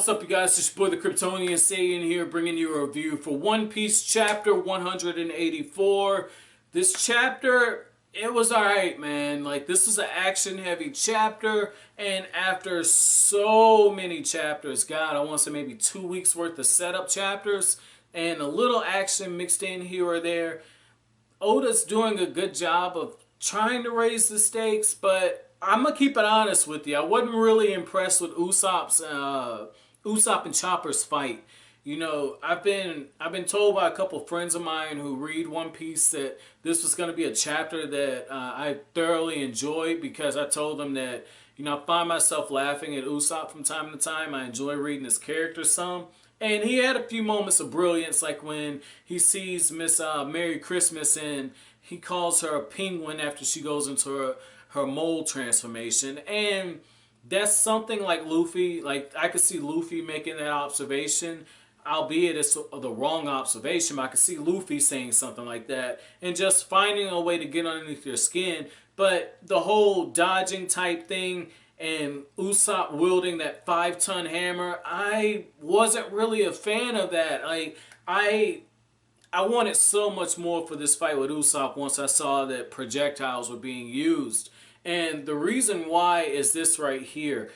What's up, you guys? It's your boy the Kryptonian Saiyan here, bringing you a review for One Piece chapter 184. This chapter, it was alright, man. Like, this was an action-heavy chapter, and after so many chapters, God, I want to say maybe 2 weeks worth of setup chapters, and a little action mixed in here or there, Oda's doing a good job of trying to raise the stakes, but I'm gonna keep it honest with you. I wasn't really impressed with Usopp's Usopp and Chopper's fight. You know, I've been told by a couple friends of mine who read One Piece that this was going to be a chapter that I thoroughly enjoyed, because I told them that, you know, I find myself laughing at Usopp from time to time. I enjoy reading his character some. And he had a few moments of brilliance, like when he sees Miss Merry Christmas and he calls her a penguin after she goes into her mole transformation. And that's something like Luffy, like I could see Luffy making that observation, albeit it's the wrong observation, but I could see Luffy saying something like that and just finding a way to get underneath your skin. But the whole dodging type thing and Usopp wielding that 5-ton hammer, I wasn't really a fan of that. Like, I wanted so much more for this fight with Usopp once I saw that projectiles were being used. And the reason why is this right here.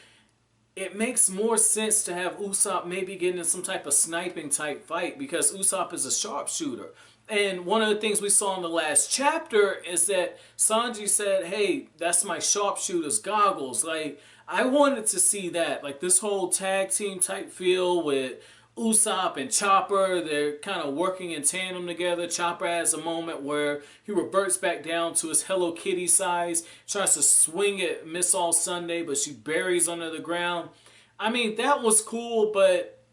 It makes more sense to have Usopp maybe getting in some type of sniping type fight, because Usopp is a sharpshooter. And one of the things we saw in the last chapter is that Sanji said, hey, that's my sharpshooter's goggles. Like, I wanted to see that. Like, this whole tag team type feel with Usopp and Chopper, they're kind of working in tandem together. Chopper has a moment where he reverts back down to his Hello Kitty size, tries to swing at Miss All Sunday, but she buries under the ground. I mean, that was cool, but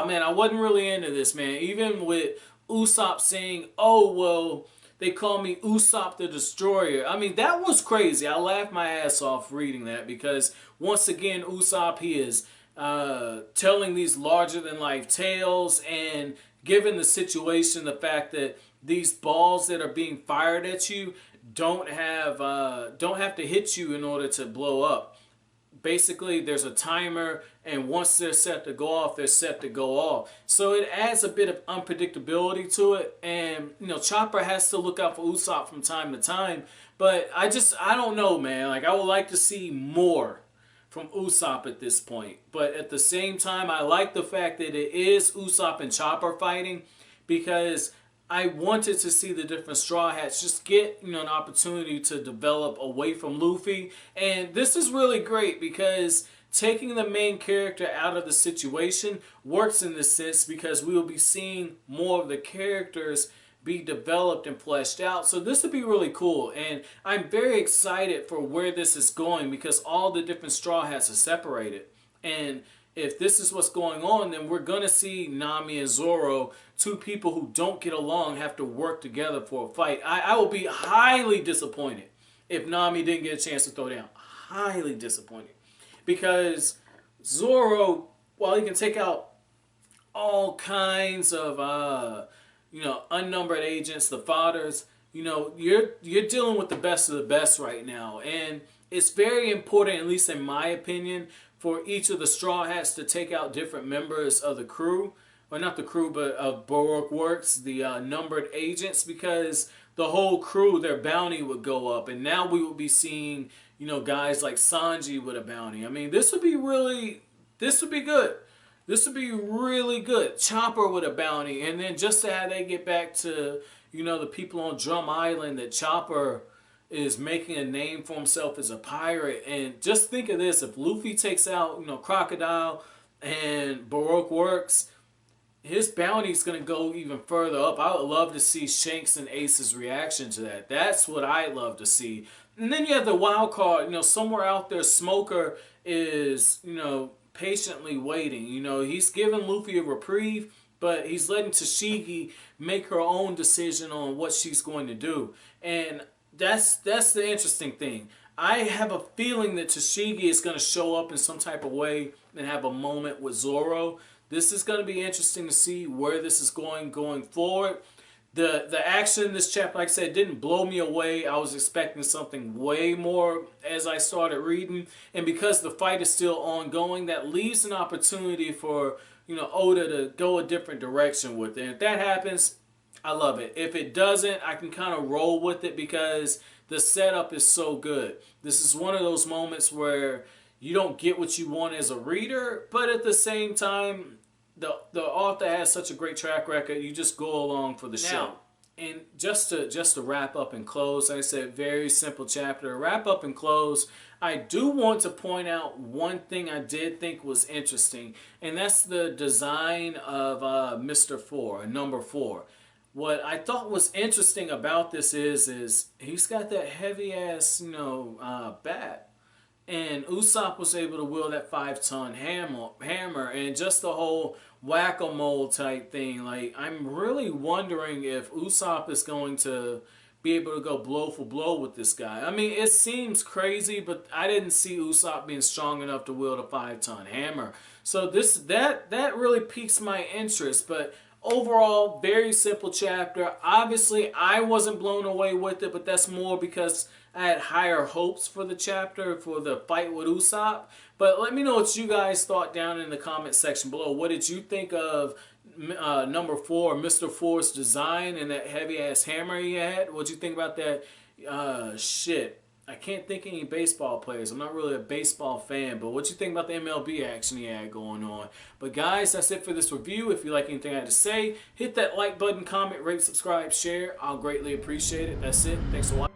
man, I wasn't really into this, man. Even with Usopp saying, oh, well, they call me Usopp the Destroyer. I mean, that was crazy. I laughed my ass off reading that, because once again, Usopp, he is telling these larger-than-life tales, and given the situation, the fact that these balls that are being fired at you don't have to hit you in order to blow up. Basically, there's a timer, and once they're set to go off, they're set to go off. So it adds a bit of unpredictability to it, and you know, Chopper has to look out for Usopp from time to time. But I don't know, man. Like, I would like to see more from Usopp at this point. But at the same time, I like the fact that it is Usopp and Chopper fighting, because I wanted to see the different Straw Hats just get, you know, an opportunity to develop away from Luffy. And this is really great, because taking the main character out of the situation works in this sense, because we will be seeing more of the characters be developed and fleshed out. So this would be really cool, and I'm very excited for where this is going, because all the different Straw Hats are separated. And if this is what's going on, then we're gonna see Nami and Zoro, two people who don't get along, have to work together for a fight. I will be highly disappointed if Nami didn't get a chance to throw down. Highly disappointed, because Zoro, while he can take out all kinds of you know, unnumbered agents, the fathers, you know, you're dealing with the best of the best right now. And it's very important, at least in my opinion, for each of the Straw Hats to take out different members of the crew. Or not the crew, but of Baroque Works, the numbered agents, because the whole crew, their bounty would go up. And now we will be seeing, you know, guys like Sanji with a bounty. I mean, this would be good. This would be really good. Chopper with a bounty. And then just to have they get back to, you know, the people on Drum Island, that Chopper is making a name for himself as a pirate. And just think of this. If Luffy takes out, you know, Crocodile and Baroque Works, his bounty's going to go even further up. I would love to see Shanks and Ace's reaction to that. That's what I'd love to see. And then you have the wild card. You know, somewhere out there, Smoker is, you know, patiently waiting. You know, he's giving Luffy a reprieve, but he's letting Tashigi make her own decision on what she's going to do. And that's the interesting thing. I have a feeling that Tashigi is going to show up in some type of way and have a moment with Zoro. This is going to be interesting to see where this is going forward. The action in this chapter, like I said, didn't blow me away. I was expecting something way more as I started reading, and because the fight is still ongoing, that leaves an opportunity for Oda to go a different direction with it. And if that happens, I love it. If it doesn't, I can kind of roll with it because the setup is so good. This is one of those moments where you don't get what you want as a reader, but at the same time, the author has such a great track record. You just go along for the show. And just to wrap up and close, like I said, very simple chapter. Wrap up and close. I do want to point out one thing I did think was interesting, and that's the design of Mr. 4, number 4. What I thought was interesting about this is he's got that heavy ass bat. And Usopp was able to wield that 5-ton hammer, and just the whole whack-a-mole type thing. Like, I'm really wondering if Usopp is going to be able to go blow for blow with this guy. I mean, it seems crazy, but I didn't see Usopp being strong enough to wield a 5-ton hammer. So that really piques my interest. But overall, very simple chapter. Obviously, I wasn't blown away with it, but that's more because I had higher hopes for the chapter, for the fight with Usopp. But let me know what you guys thought down in the comment section below. What did you think of number 4, Mr. 4's design and that heavy-ass hammer he had? What'd you think about that? Shit. I can't think of any baseball players. I'm not really a baseball fan, but what you think about the MLB action he had going on? But guys, that's it for this review. If you like anything I had to say, hit that like button, comment, rate, subscribe, share. I'll greatly appreciate it. That's it. Thanks for watching.「